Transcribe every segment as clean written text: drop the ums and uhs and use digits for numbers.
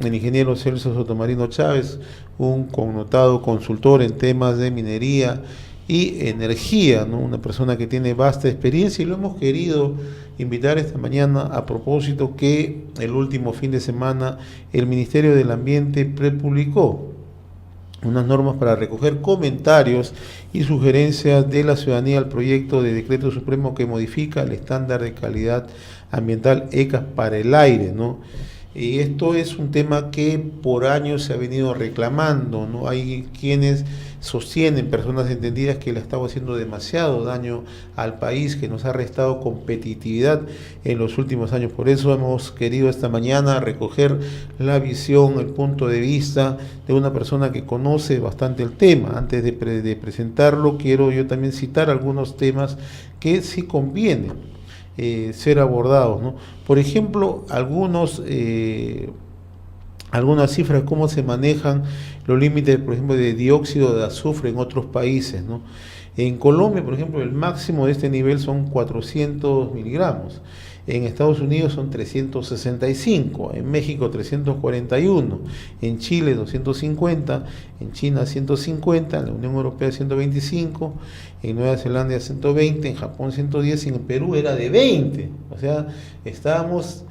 el ingeniero Celso Sotomarino Chávez, un connotado consultor en temas de minería y energía, ¿no? Una persona que tiene vasta experiencia, y lo hemos querido invitar esta mañana a propósito que el último fin de semana el Ministerio del Ambiente prepublicó unas normas para recoger comentarios y sugerencias de la ciudadanía al proyecto de decreto supremo que modifica el estándar de calidad ambiental ECAS para el aire, ¿no? Y esto es un tema que por años se ha venido reclamando, ¿no? Hay quienes sostienen, personas entendidas, que le estamos haciendo demasiado daño al país, que nos ha restado competitividad en los últimos años. Por eso hemos querido esta mañana recoger la visión, el punto de vista de una persona que conoce bastante el tema. Antes de presentarlo, quiero yo también citar algunos temas que sí conviene ser abordados, ¿no? Por ejemplo, algunas cifras, cómo se manejan los límites, por ejemplo, de dióxido de azufre en otros países, ¿no? En Colombia, por ejemplo, el máximo de este nivel son 400 miligramos. En Estados Unidos son 365, en México 341, en Chile 250, en China 150, en la Unión Europea 125, en Nueva Zelanda 120, en Japón 110 y en Perú era de 20. O sea, estábamos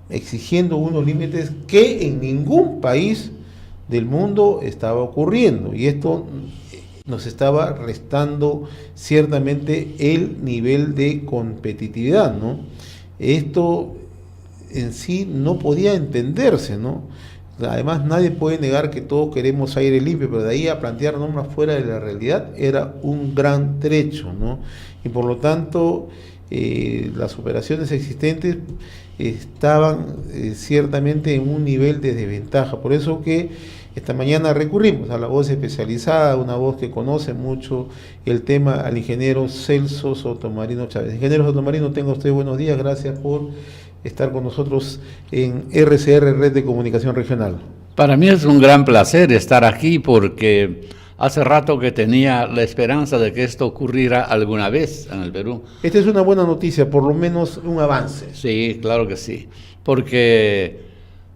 exigiendo unos límites que en ningún país del mundo estaba ocurriendo, y esto nos estaba restando ciertamente el nivel de competitividad, ¿no? Esto en sí no podía entenderse, ¿no? Además, nadie puede negar que todos queremos aire limpio, pero de ahí a plantear normas fuera de la realidad era un gran trecho, ¿no? Y por lo tanto, las operaciones existentes estaban ciertamente en un nivel de desventaja. Por eso que esta mañana recurrimos a la voz especializada, una voz que conoce mucho el tema, al ingeniero Celso Sotomarino Chávez. Ingeniero Sotomarino, tenga usted buenos días, gracias por estar con nosotros en RCR, Red de Comunicación Regional. Para mí es un gran placer estar aquí porque hace rato que tenía la esperanza de que esto ocurriera alguna vez en el Perú. Esta es una buena noticia, por lo menos un avance. Sí, claro que sí, porque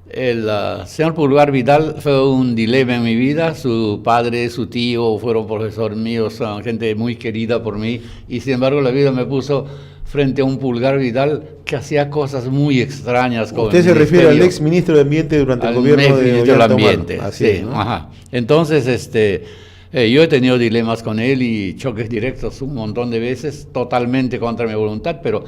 el señor Pulgar Vidal fue un dilema en mi vida. Su padre, su tío fueron profesores míos, son gente muy querida por mí, y sin embargo la vida me puso frente a un Pulgar Vidal que hacía cosas muy extrañas. Usted se refiere al ex ministro de Ambiente durante el gobierno de ministro del Ambiente. Así sí, es, ¿no? Ajá. Entonces, yo he tenido dilemas con él y choques directos un montón de veces, totalmente contra mi voluntad, pero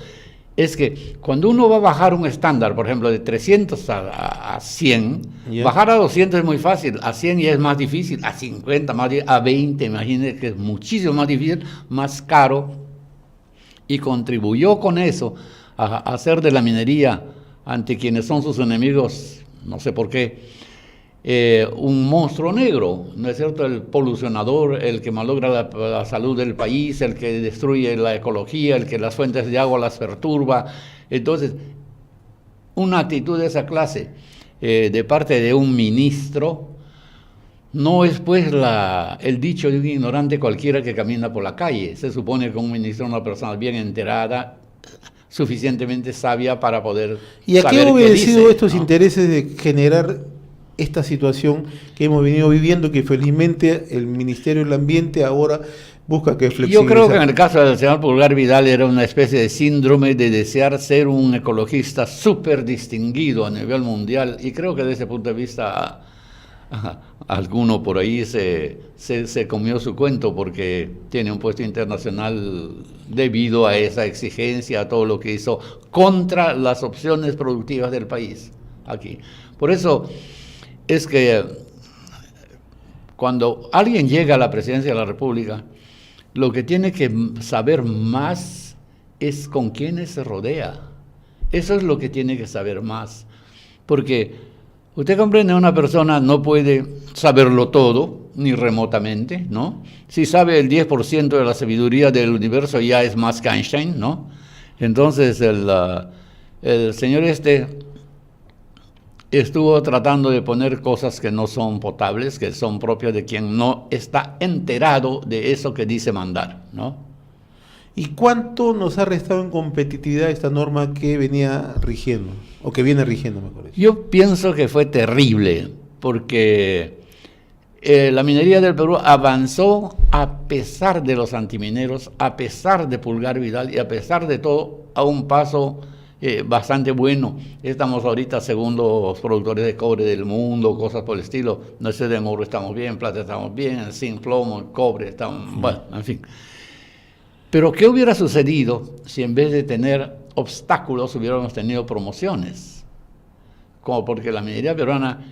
es que cuando uno va a bajar un estándar, por ejemplo, de 300 a 100, bajar a 200 es muy fácil, a 100 ya es más difícil, a 50, a 20, imagínense que es muchísimo más difícil, más caro, y contribuyó con eso a hacer de la minería, ante quienes son sus enemigos, no sé por qué, un monstruo negro, ¿no es cierto? El polucionador, el que malogra la salud del país, el que destruye la ecología, el que las fuentes de agua las perturba. Entonces, una actitud de esa clase de parte de un ministro no es pues el dicho de un ignorante cualquiera que camina por la calle. Se supone que un ministro es una persona bien enterada, suficientemente sabia para poder ¿Y a qué saber ha obedecido dice, estos ¿no? intereses de generar esta situación que hemos venido viviendo, que felizmente el Ministerio del Ambiente ahora busca que flexibilice? Yo creo que en el caso del señor Pulgar Vidal era una especie de síndrome de desear ser un ecologista súper distinguido a nivel mundial, y creo que desde ese punto de vista alguno por ahí se comió su cuento, porque tiene un puesto internacional debido a esa exigencia, a todo lo que hizo contra las opciones productivas del país aquí. Por eso es que cuando alguien llega a la presidencia de la República, lo que tiene que saber más es con quiénes se rodea. Eso es lo que tiene que saber más. Porque usted comprende, una persona no puede saberlo todo, ni remotamente, ¿no? Si sabe el 10% de la sabiduría del universo, ya es más que Einstein, ¿no? Entonces, el señor estuvo tratando de poner cosas que no son potables, que son propias de quien no está enterado de eso que dice mandar, ¿no? ¿Y cuánto nos ha restado en competitividad esta norma que venía rigiendo, o que viene rigiendo, mejor dicho? Yo pienso que fue terrible, porque la minería del Perú avanzó a pesar de los antimineros, a pesar de Pulgar Vidal y a pesar de todo, a un paso bastante bueno. Estamos ahorita segundos productores de cobre del mundo, cosas por el estilo. No sé, en oro estamos bien, en plata estamos bien, en zinc, plomo, en cobre estamos, bueno, en fin. Pero ¿qué hubiera sucedido si en vez de tener obstáculos hubiéramos tenido promociones? Como porque la minería peruana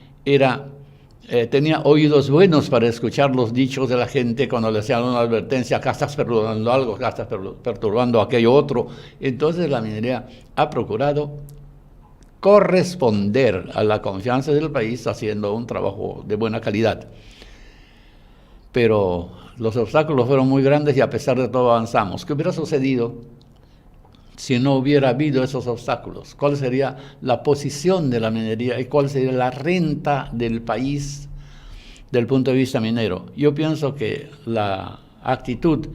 tenía oídos buenos para escuchar los dichos de la gente cuando le hacían una advertencia: acá estás perturbando algo, acá estás perturbando aquello otro. Entonces la minería ha procurado corresponder a la confianza del país haciendo un trabajo de buena calidad. Pero los obstáculos fueron muy grandes y a pesar de todo avanzamos. ¿Qué hubiera sucedido si no hubiera habido esos obstáculos? ¿Cuál sería la posición de la minería y cuál sería la renta del país del punto de vista minero? Yo pienso que la actitud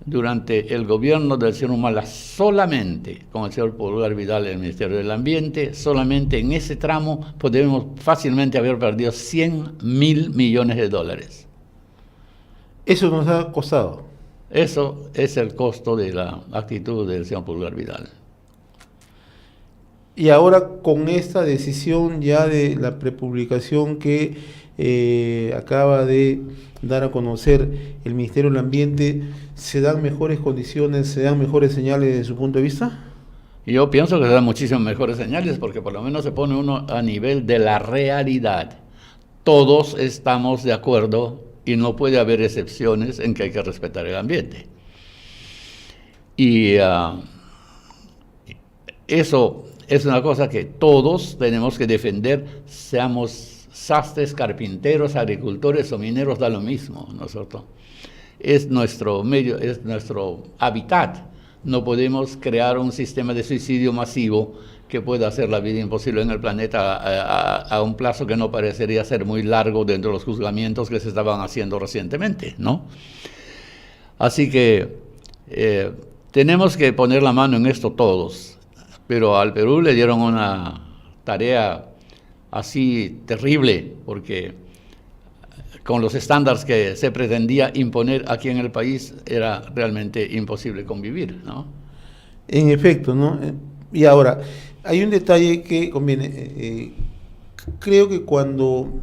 durante el gobierno del señor Humala, solamente con el señor Pulgar Vidal en el Ministerio del Ambiente, solamente en ese tramo podemos fácilmente haber perdido 100.000 millones de dólares. Eso nos ha costado. Eso es el costo de la actitud del señor Pulgar Vidal. Y ahora con esta decisión ya de la prepublicación que acaba de dar a conocer el Ministerio del Ambiente, ¿se dan mejores condiciones, se dan mejores señales desde su punto de vista? Yo pienso que se dan muchísimas mejores señales porque por lo menos se pone uno a nivel de la realidad. Todos estamos de acuerdo y no puede haber excepciones en que hay que respetar el ambiente. Y eso es una cosa que todos tenemos que defender, seamos sastres, carpinteros, agricultores o mineros, da lo mismo, ¿no es cierto? Es nuestro medio, es nuestro hábitat. No podemos crear un sistema de suicidio masivo que pueda hacer la vida imposible en el planeta a un plazo que no parecería ser muy largo dentro de los juzgamientos que se estaban haciendo recientemente, ¿no? Así que tenemos que poner la mano en esto todos, pero al Perú le dieron una tarea así terrible, porque con los estándares que se pretendía imponer aquí en el país era realmente imposible convivir, ¿no? En efecto, ¿no? Y ahora, hay un detalle que conviene. Creo que cuando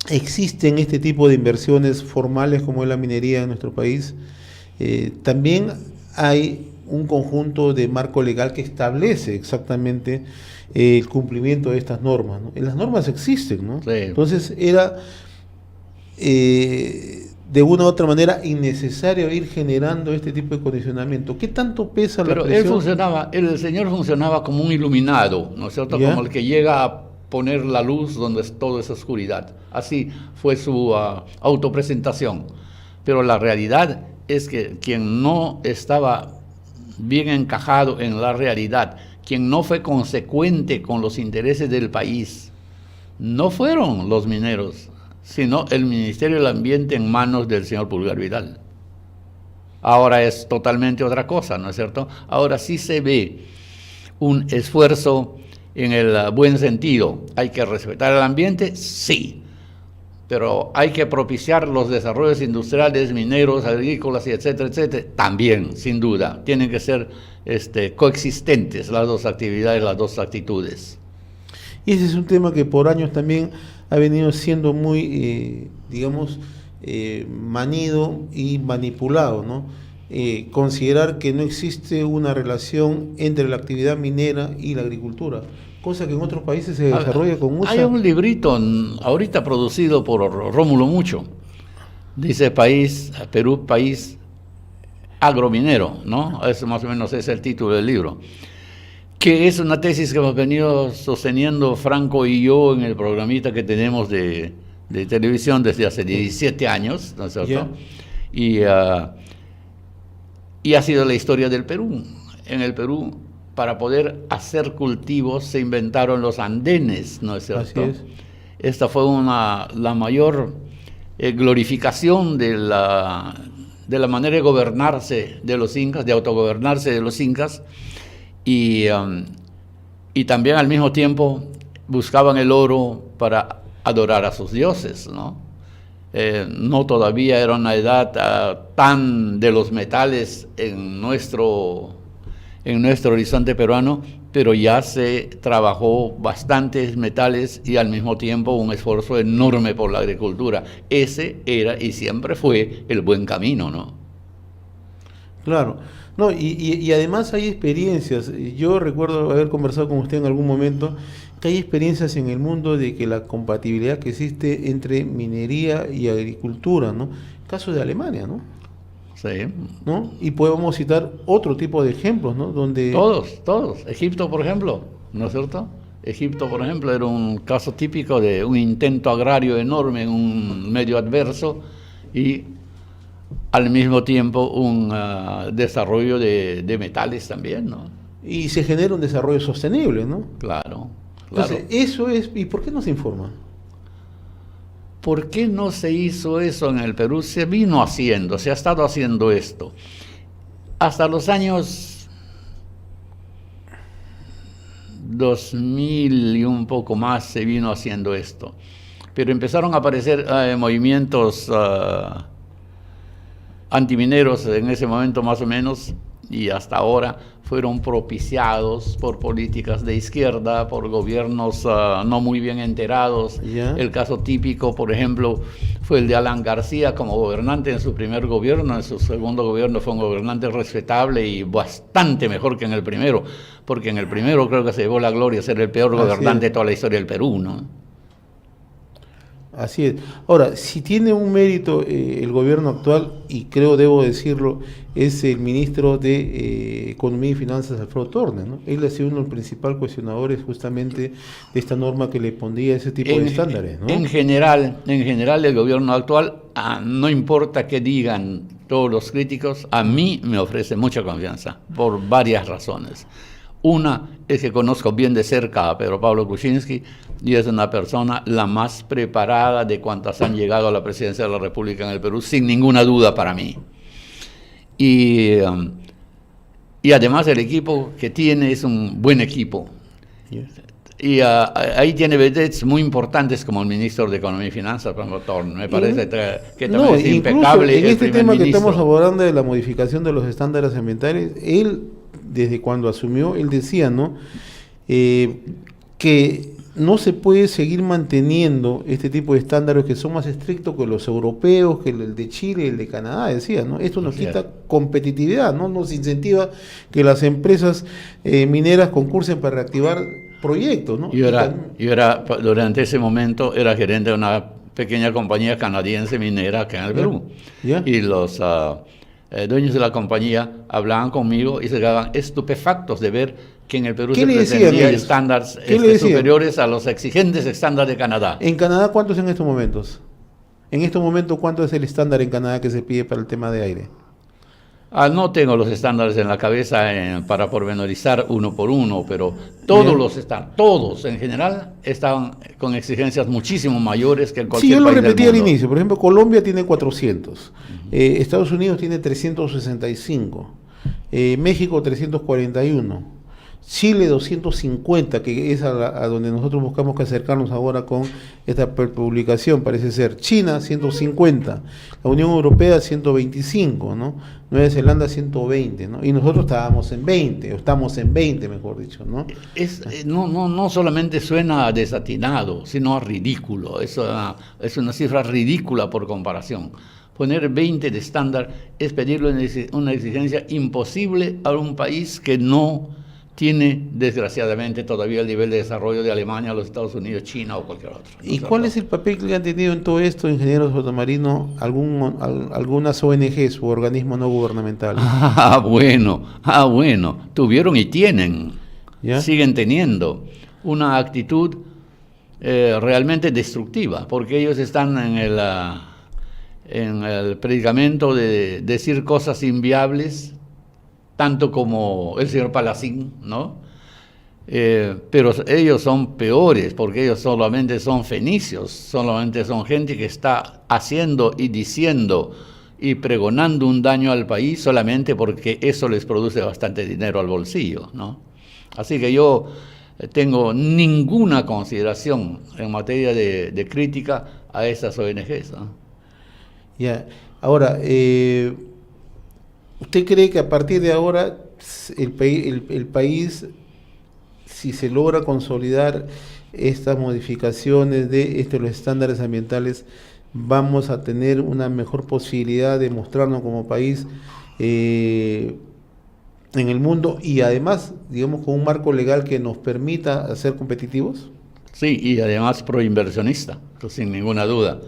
existen este tipo de inversiones formales como es la minería en nuestro país, también hay un conjunto de marco legal que establece exactamente el cumplimiento de estas normas, ¿no? Las normas existen, ¿no? Sí. Entonces era de una u otra manera innecesario ir generando este tipo de condicionamiento. ¿Qué tanto pesa la presión? El señor funcionaba como un iluminado, ¿no es cierto? ¿Ya? Como el que llega a poner la luz donde todo es oscuridad. Así fue su autopresentación. Pero la realidad es que quien no estaba bien encajado en la realidad, quien no fue consecuente con los intereses del país, no fueron los mineros, sino el Ministerio del Ambiente en manos del señor Pulgar Vidal. Ahora es totalmente otra cosa, ¿no es cierto? Ahora sí se ve un esfuerzo en el buen sentido. ¿Hay que respetar el ambiente? Sí. Pero hay que propiciar los desarrollos industriales, mineros, agrícolas, y etcétera, etcétera. También, sin duda. Tienen que ser coexistentes las dos actividades, las dos actitudes. Y ese es un tema que por años también ha venido siendo muy, manido y manipulado, ¿no? Considerar que no existe una relación entre la actividad minera y la agricultura, cosa que en otros países se desarrolla con mucha... Hay un librito ahorita producido por Rómulo Mucho, dice Perú, país agrominero, ¿no? Eso más o menos es el título del libro, que es una tesis que hemos venido sosteniendo Franco y yo en el programita que tenemos de televisión desde hace 17 años, ¿no es cierto? Yeah. Y ha sido la historia del Perú. En el Perú, para poder hacer cultivos, se inventaron los andenes, ¿no es cierto? Así es. Esta fue la mayor glorificación de de la manera de gobernarse de los incas, de autogobernarse de los incas, y también al mismo tiempo buscaban el oro para adorar a sus dioses, ¿no? No todavía era una edad tan de los metales en nuestro horizonte peruano, pero ya se trabajó bastantes metales y al mismo tiempo un esfuerzo enorme por la agricultura. Ese era y siempre fue el buen camino, ¿no? Claro. No, y además hay experiencias. Yo recuerdo haber conversado con usted en algún momento que hay experiencias en el mundo de que la compatibilidad que existe entre minería y agricultura, ¿no? Caso de Alemania, ¿no? Sí. ¿No? Y podemos citar otro tipo de ejemplos, ¿no? Donde... Todos. Egipto, por ejemplo, ¿no es cierto? Egipto, por ejemplo, era un caso típico de un intento agrario enorme en un medio adverso y al mismo tiempo un desarrollo de metales también, ¿no? Y se genera un desarrollo sostenible, ¿no? Claro. Entonces, eso es... ¿Y por qué no se informa? ¿Por qué no se hizo eso en el Perú? Se vino haciendo, se ha estado haciendo esto. Hasta los años 2000 y un poco más se vino haciendo esto. Pero empezaron a aparecer movimientos antimineros en ese momento más o menos, y hasta ahora fueron propiciados por políticas de izquierda, por gobiernos no muy bien enterados. ¿Ya? El caso típico, por ejemplo, fue el de Alan García como gobernante en su primer gobierno. En su segundo gobierno fue un gobernante respetable y bastante mejor que en el primero, porque en el primero creo que se llevó la gloria de ser el peor gobernante de toda la historia del Perú, ¿no? Así es. Ahora, si tiene un mérito el gobierno actual, y creo debo decirlo, es el ministro de Economía y Finanzas, Alfredo Tornes, ¿no? Él ha sido uno de los principales cuestionadores justamente de esta norma que le pondría ese tipo de estándares, ¿no? En general, el gobierno actual, no importa qué digan todos los críticos, a mí me ofrece mucha confianza, por varias razones. Una es que conozco bien de cerca a Pedro Pablo Kuczynski, y es una persona la más preparada de cuantas han llegado a la presidencia de la República en el Perú, sin ninguna duda para mí. Y además el equipo que tiene es un buen equipo. Y ahí tiene vedettes muy importantes como el ministro de Economía y Finanzas, me parece que también es impecable. En este tema que ministro. estamos abordando de la modificación de los estándares ambientales, él, desde cuando asumió, él decía, ¿no? Que no se puede seguir manteniendo este tipo de estándares que son más estrictos que los europeos, que el de Chile, el de Canadá, decía, ¿no? Esto nos quita competitividad, ¿no? Nos incentiva que las empresas mineras concursen para reactivar proyectos, ¿no? Yo era, durante ese momento, era gerente de una pequeña compañía canadiense minera acá en el Perú. ¿Ya? Y los dueños de la compañía hablaban conmigo y se quedaban estupefactos de ver que en el Perú se pretendía estándares superiores a los exigentes estándares de Canadá. ¿En Canadá cuánto es en estos momentos? En estos momentos, ¿cuánto es el estándar en Canadá que se pide para el tema de aire? No tengo los estándares en la cabeza para pormenorizar uno por uno, pero todos en general estaban con exigencias muchísimo mayores que en cualquier país del mundo. Sí, yo lo repetí al inicio. Por ejemplo, Colombia tiene 400, Estados Unidos tiene 365, México 341, Chile 250, que es a donde nosotros buscamos que acercarnos ahora con esta publicación, parece ser. China 150, la Unión Europea 125, ¿no? Nueva Zelanda 120, ¿no? Y nosotros estábamos en 20, o estamos en 20, mejor dicho, ¿no? No solamente suena desatinado, sino ridículo. Es una cifra ridícula por comparación. Poner 20 de estándar es pedirle una exigencia imposible a un país que no tiene, desgraciadamente, todavía el nivel de desarrollo de Alemania, los Estados Unidos, China o cualquier otro. ¿Y cuál es el papel que han tenido en todo esto, ingenieros Sotomarino, algunas ONGs u organismos no gubernamentales? Bueno, tuvieron y tienen, ¿ya? Siguen teniendo una actitud realmente destructiva, porque ellos están en el predicamento de decir cosas inviables, tanto como el señor Palacín, ¿no? Pero ellos son peores, porque ellos solamente son fenicios, solamente son gente que está haciendo y diciendo y pregonando un daño al país solamente porque eso les produce bastante dinero al bolsillo, ¿no? Así que yo tengo ninguna consideración en materia de crítica a esas ONGs, ¿no? Ya. Ahora, ¿usted cree que a partir de ahora el país, si se logra consolidar estas modificaciones de los estándares ambientales, vamos a tener una mejor posibilidad de mostrarnos como país en el mundo y además, digamos, con un marco legal que nos permita ser competitivos? Sí, y además proinversionista, sin ninguna duda.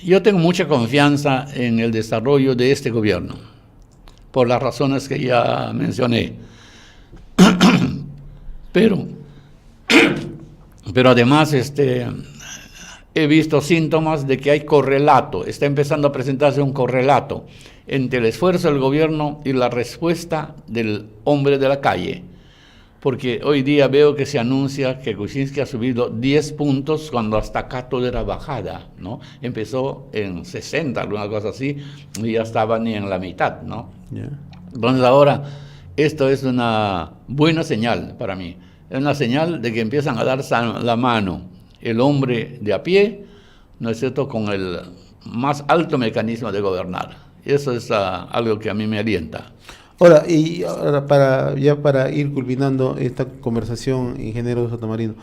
Yo tengo mucha confianza en el desarrollo de este gobierno, por las razones que ya mencioné. Pero además he visto síntomas de que hay correlato, está empezando a presentarse un correlato entre el esfuerzo del gobierno y la respuesta del hombre de la calle. Porque hoy día veo que se anuncia que Kuczynski ha subido 10 puntos cuando hasta acá todo era bajada, ¿no? Empezó en 60, alguna cosa así, y ya estaba ni en la mitad, ¿no? Yeah. Entonces ahora, esto es una buena señal para mí. Es una señal de que empiezan a dar la mano el hombre de a pie, ¿no es cierto?, con el más alto mecanismo de gobernar. Eso es algo que a mí me alienta. Ahora, para ir culminando esta conversación, ingeniero Sotomarino,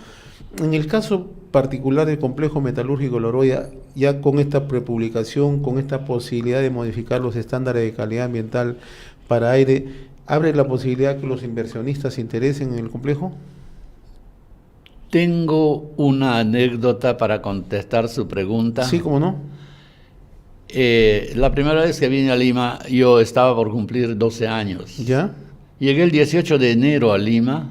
en el caso particular del complejo metalúrgico Loroya, ya con esta prepublicación, con esta posibilidad de modificar los estándares de calidad ambiental para aire, ¿abre la posibilidad que los inversionistas se interesen en el complejo? Tengo una anécdota para contestar su pregunta. Sí, ¿cómo no? La primera vez que vine a Lima, yo estaba por cumplir 12 años. ¿Ya? Llegué el 18 de enero a Lima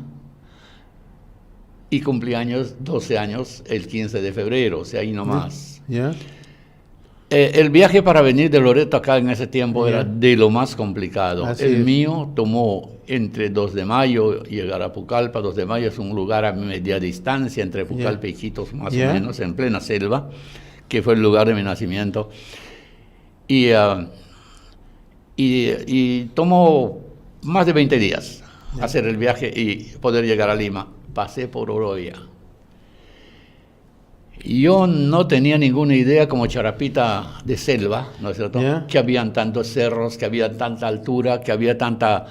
y cumplí 12 años el 15 de febrero, o sea, ahí nomás. ¿Ya? El viaje para venir de Loreto acá en ese tiempo era de lo más complicado. Mío tomó entre 2 de mayo, llegar a Pucallpa. 2 de mayo es un lugar a media distancia entre Pucallpa y Iquitos, más o menos, en plena selva, que fue el lugar de mi nacimiento. Y tomó más de 20 días hacer el viaje y poder llegar a Lima. Pasé por Oroya. Yo no tenía ninguna idea, como charapita de selva, ¿no es cierto?, que habían tantos cerros, que había tanta altura, que había tanta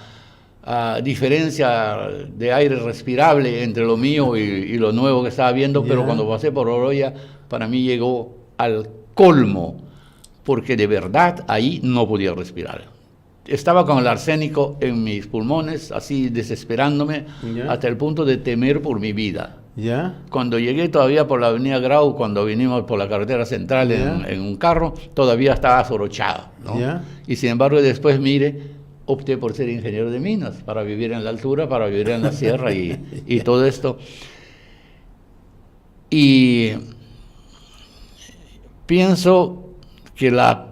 diferencia de aire respirable entre lo mío y lo nuevo que estaba viendo, pero cuando pasé por Oroya, para mí llegó al colmo, porque de verdad ahí no podía respirar. Estaba con el arsénico en mis pulmones, así desesperándome, hasta el punto de temer por mi vida. Cuando llegué todavía por la avenida Grau, cuando vinimos por la carretera central en un carro, todavía estaba sorochado, ¿no? Y sin embargo después, opté por ser ingeniero de minas, para vivir en la altura, para vivir en la sierra y todo esto. Y pienso que la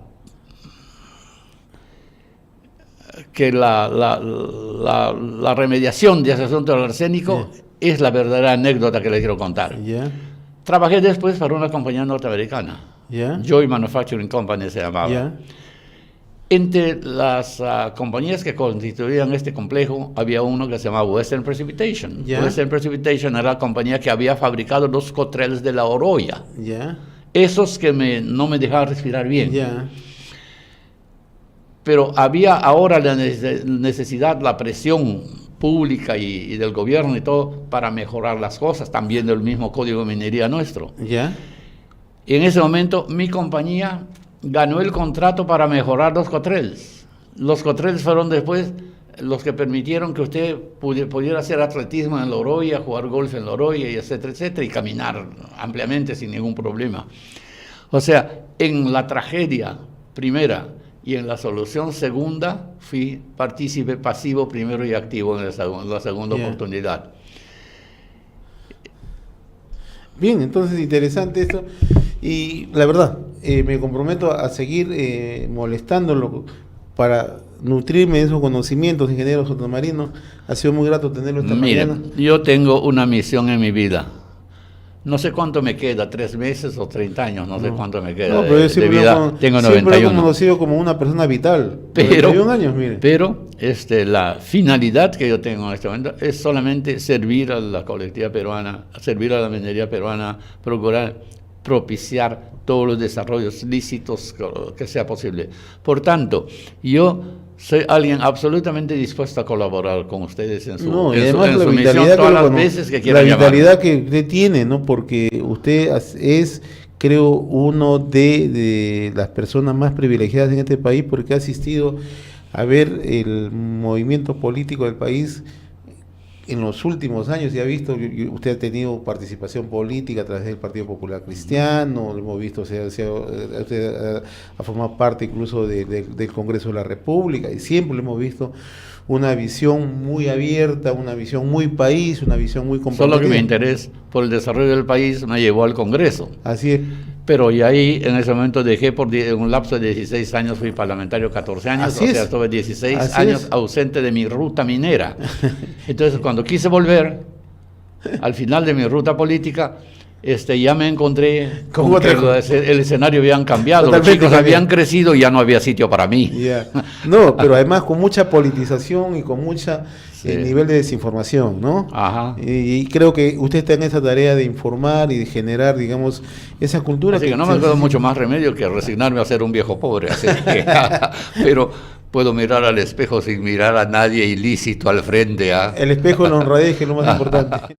remediación de ese asunto del arsénico es la verdadera anécdota que les quiero contar. Trabajé después para una compañía norteamericana, Joy Manufacturing Company se llamaba. Entre las compañías que constituían este complejo, había uno que se llamaba Western Precipitation. Western Precipitation era la compañía que había fabricado los cotreles de la Oroya. Esos que no me dejaban respirar bien. Pero había ahora la necesidad, la presión pública y del gobierno y todo para mejorar las cosas, también del mismo código de minería nuestro. Y en ese momento mi compañía ganó el contrato para mejorar los cotreles. Los cotreles fueron después los que permitieron que usted pudiera hacer atletismo en Loroya, jugar golf en Loroya, y etcétera, etcétera, y caminar ampliamente sin ningún problema. O sea, en la tragedia primera y en la solución segunda, fui partícipe pasivo primero y activo en la segunda oportunidad. Bien, entonces interesante esto. Y la verdad, me comprometo a seguir molestándolo para nutrirme de esos conocimientos, ingeniero Sotomarino. Ha sido muy grato tenerlo esta mañana. Yo tengo una misión en mi vida. No sé cuánto me queda, 3 meses o 30 años, no sé cuánto me queda No, pero yo siempre tengo siempre 91. lo he conocido como una persona vital. Pero, 91 años, mire. pero la finalidad que yo tengo en este momento es solamente servir a la colectividad peruana, servir a la minería peruana, procurar propiciar todos los desarrollos lícitos que sea posible. Por tanto, yo soy alguien absolutamente dispuesto a colaborar con ustedes en su, No, y en su, además en la su misión vitalidad todas las bueno, veces que quieran la llamarme. vitalidad que usted tiene, ¿no? Porque usted es, creo, uno de las personas más privilegiadas en este país porque ha asistido a ver el movimiento político del país en los últimos años. Y ha visto, usted ha tenido participación política a través del Partido Popular Cristiano, lo hemos visto, usted ha formado parte incluso del Congreso de la República, y siempre lo hemos visto una visión muy abierta, una visión muy país, una visión muy comprometida. Solo que mi interés por el desarrollo del país me llevó al Congreso. Así es. Pero y ahí en ese momento dejé por un lapso de 16 años, fui parlamentario 14 años, Así o sea, es. estuve 16 Así años es. ausente de mi ruta minera. Entonces, cuando quise volver, al final de mi ruta política, ya me encontré con que el escenario habían cambiado, Totalmente los chicos cambiado. habían crecido y ya no había sitio para mí. Yeah. No, pero además con mucha politización y con mucha nivel de desinformación, ¿no? Ajá. Y creo que usted está en esa tarea de informar y de generar, digamos, esa cultura. Así que no me queda mucho más remedio que resignarme a ser un viejo pobre. Así que, pero puedo mirar al espejo sin mirar a nadie ilícito al frente. El espejo de la honradez, que es lo más importante.